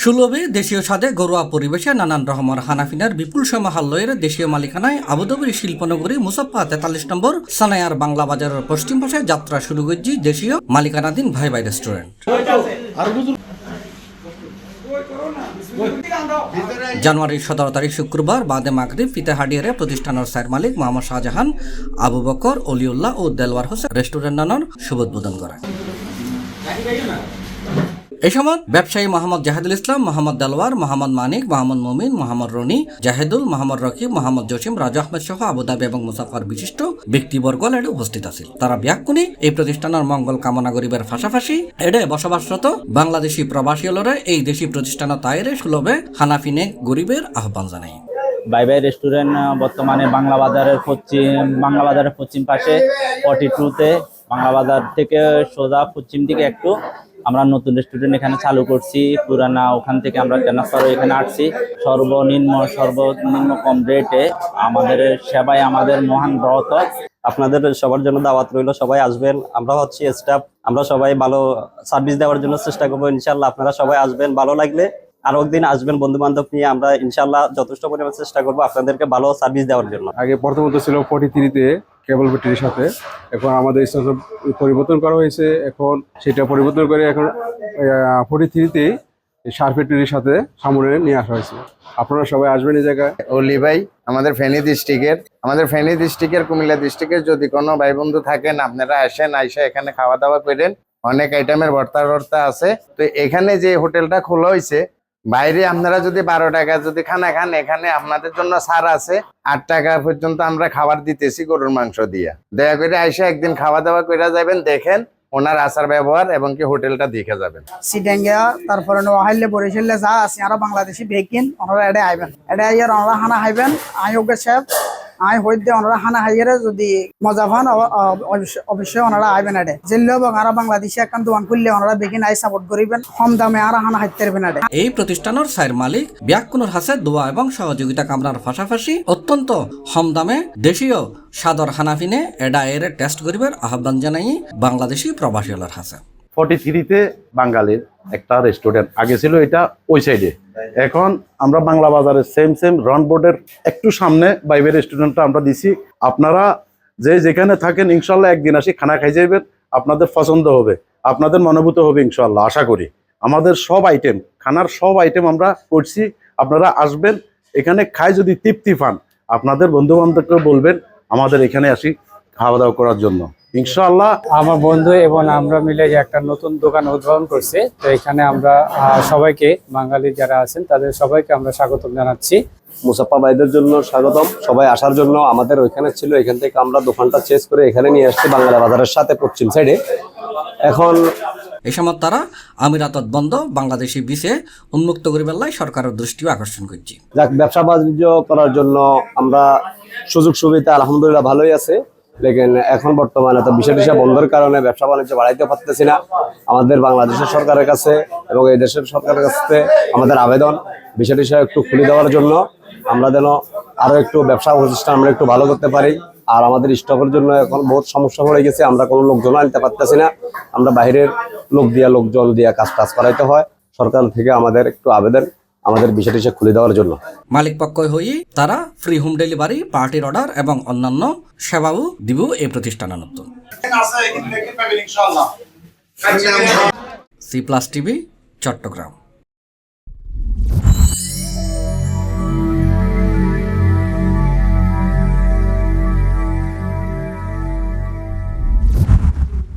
সুলভে দেশীয় স্বাদে ঘরোয়া পরিবেশে নানান রকমের হানাফিনার বিপুল সমাহালয়ের দেশীয় মালিকানায় আবুধাবির শিল্পনগরী মুসাফা 43 নম্বর সানায়ার বাংলা বাজারের পশ্চিম পাশে যাত্রা শুরু করছি দেশীয় মালিকানাধীন ভাই ভাই রেস্টুরেন্ট। জানুয়ারির 17 তারিখ শুক্রবার বাদে মাগরিব ফিতেহাডিয়ারে প্রতিষ্ঠানের সাইর মালিক মোহাম্মদ শাহজাহান, আবু বকর, অলিউল্লাহ ও দেলওয়ার হোসেন রেস্টুরেন্ট নানার শুভ উদ্বোধন করেন। এই সময় ব্যবসায়ী মোহাম্মদ জাহেদুল ইসলাম, মোহাম্মদ দেলওয়ার, মোহাম্মদ মানিক, মোহাম্মদ মুমিন, মোহাম্মদ রনি, জাহেদুল, মোহাম্মদ রকিব, মোহাম্মদ জসিম, রাজু আহমেদ সহ আবুধাবি এবং মুসাফার বিশিষ্ট ব্যক্তিবর্গ এডে উপস্থিত আছিল। তারা ব্যাকুনি এই প্রতিষ্ঠানের মঙ্গল কামনা গরিবের পাশাপাশি এডে বসবাসরত বাংলাদেশি প্রবাসী হলরে এই দেশি প্রতিষ্ঠানের তাইরে সুলভে হানাফিনে গরিবের আহ্বান জানাই। ভাই ভাই রেস্টুরেন্ট বর্তমানে বাংলা বাজারের পশ্চিম পাশে 42-তে বাংলা বাজার থেকে সোজা পশ্চিম দিকে একটু আমরা নতুন রেস্টুরেন্ট এখানে চালু করছি। পুরানা ওখান থেকে আমরা ট্রান্সফার এখানে আসছি। সর্বনিম্ন কম রেটে আমাদের সেবায় আমাদের মহান ব্রত। আপনাদের সবার জন্য দাওয়াত রইল, সবাই আসবেন। আমরা হচ্ছি স্টাফ, আমরা সবাই ভালো সার্ভিস দেওয়ার জন্য চেষ্টা করবো ইনশাল্লাহ। আপনারা সবাই আসবেন, ভালো লাগলে আরো একদিন আসবেন বন্ধু বান্ধব নিয়ে। আমরা ইনশাল্লাহ যথেষ্ট পরিমাণ চেষ্টা করবো আপনাদেরকে ভালো সার্ভিস দেওয়ার জন্য। আগে প্রথমত ছিল 43-তে কেবল ব্যাটারির সাথে, এখন আমাদের স্ট্রাকচার পরিবর্তন করা হয়েছে। এখন সেটা পরিবর্তন করে এখন 43-তে শার্প ব্যাটারির সাথে সামনে নিয়ে আসা হয়েছে। আপনারা সবাই আসবেন এই জায়গায়। অলি ভাই আমাদের ফেনী ডিস্ট্রিক্টের কুমিল্লা ডিস্ট্রিক্টের যদি কোনো ভাই বন্ধু থাকেন, আপনারা আসেন, আইসা এখানে খাওয়া দাওয়া করেন। অনেক আইটেমের ভর্তা আছে। তো এখানে যে হোটেলটা খোলা হয়েছে, বাইরে আপনারা যদি 12 টাকা যদি খানা খান, এখানে আপনাদের জন্য ছাড় আছে। 8 টাকা পর্যন্ত আমরা খাবার দিতেছি গরুর মাংস দিয়ে। দয়া করে আইসা একদিন খাওয়া দাওয়া করে যাবেন, দেখেন ওনার আচার ব্যবহার এবং কি হোটেলটা দেখে যাবেন। সিডাঙ্গা তারপরে নোয়াহাইলে বরিশালে যা আছে আর বাংলাদেশি বেকিন ওনারা এডে আইবেন, এডে আইয়ার ওনারা হানা খাইবেন। আয়োগে সাহেব আয় হইতে ওনারা হানা হাইয়ারে যদি মজা পান অবশ্যই ওনারা আইবেন। এডে জেলে এবং আর বাংলাদেশি একখান দোকান খুললে ওনারা বেকিন আই সাপোর্ট করিবেন, কম দামে আর হানা হাইতে পারবেন। এডে এই প্রতিষ্ঠানের সাইর মালিক ব্যাকুনুর হাসে দোয়া এবং সহযোগিতা কামনার পাশাপাশি অত্যন্ত কম দামে দেশীয় সাদর হানাফিনে এডা এর টেস্ট করিবার আহ্বান জানাই বাংলাদেশি প্রবাসী হলার হাসে। 43-তে বাঙালির একটা রেস্টুরেন্ট আগে ছিল, এটা ওই সাইডে। এখন আমরা বাংলা বাজারের সেম রাউন্ড বোর্ডের একটু সামনে বাইবের রেস্টুরেন্টটা আমরা দিছি। আপনারা যেখানে থাকেন ইনশাল্লাহ একদিন আসি খানা খাই যাইবেন, আপনাদের পছন্দ হবে, আপনাদের মনোভূত হবে ইনশাল্লাহ, আশা করি। আমাদের সব আইটেম, খানার সব আইটেম আমরা করছি। আপনারা আসবেন, এখানে খাই যদি তৃপ্তি পান, আপনাদের বন্ধু বান্ধবকে বলবেন আমাদের এখানে আসি খাওয়া দাওয়া করার জন্য ইনশাআল্লাহ। আমার বন্ধু এবং আমরা মিলে একটা নতুন দোকান উদ্বোধন করছি। তো এখানে আমরা সবাইকে, বাঙালি যারা আছেন তাদের সবাইকে আমরা স্বাগতম জানাচ্ছি। মুসাফা ভাইদের জন্য স্বাগতম, সবাই আসার জন্য। আমাদের ওইখানে ছিল, এখান থেকে আমরা দোকানটা চেঞ্জ করে এখানে নিয়ে আসছি বাংলা বাজারের সাথে পশ্চিম সাইডে। এখন এই সময় তারা আমিরাতত বন্ধ বাংলাদেশি বিসে উন্মুক্ত করিবার সরকারের দৃষ্টিও আকর্ষণ করছি। যাক, ব্যবসা বাণিজ্য করার জন্য আমরা সুযোগ সুবিধা আলহামদুলিল্লাহ ভালোই আছে। লেকিন এখন বর্তমানে তো বিষয় বন্ধের কারণে ব্যবসা বাণিজ্য বাড়াইতে পারতেছি না। আমাদের বাংলাদেশের সরকারের কাছে এবং এই দেশের সরকারের কাছে আমাদের আবেদন, বিষয়টি একটু খুলে দেওয়ার জন্য। আমরা যেন আরো একটু ব্যবসা প্রতিষ্ঠান আমরা একটু ভালো করতে পারি। আর আমাদের স্টকের জন্য এখন বহুত সমস্যা পড়ে গেছে, আমরা কোনো লোকজন আনতে পারতেছি না। আমরা বাইরের লোকজন দিয়ে কাজ করাইতে হয়। সরকার থেকে আমাদের একটু আবেদন, আমাদের বিষয়টি খুলে দেওয়ার জন্য। মালিক পক্ষ হয়ে তারা ফ্রি হোম ডেলিভারি, পার্টির অর্ডার এবং অন্যান্য সেবাও দিব এই প্রতিষ্ঠানের নতুন। C+ TV, Chittagong.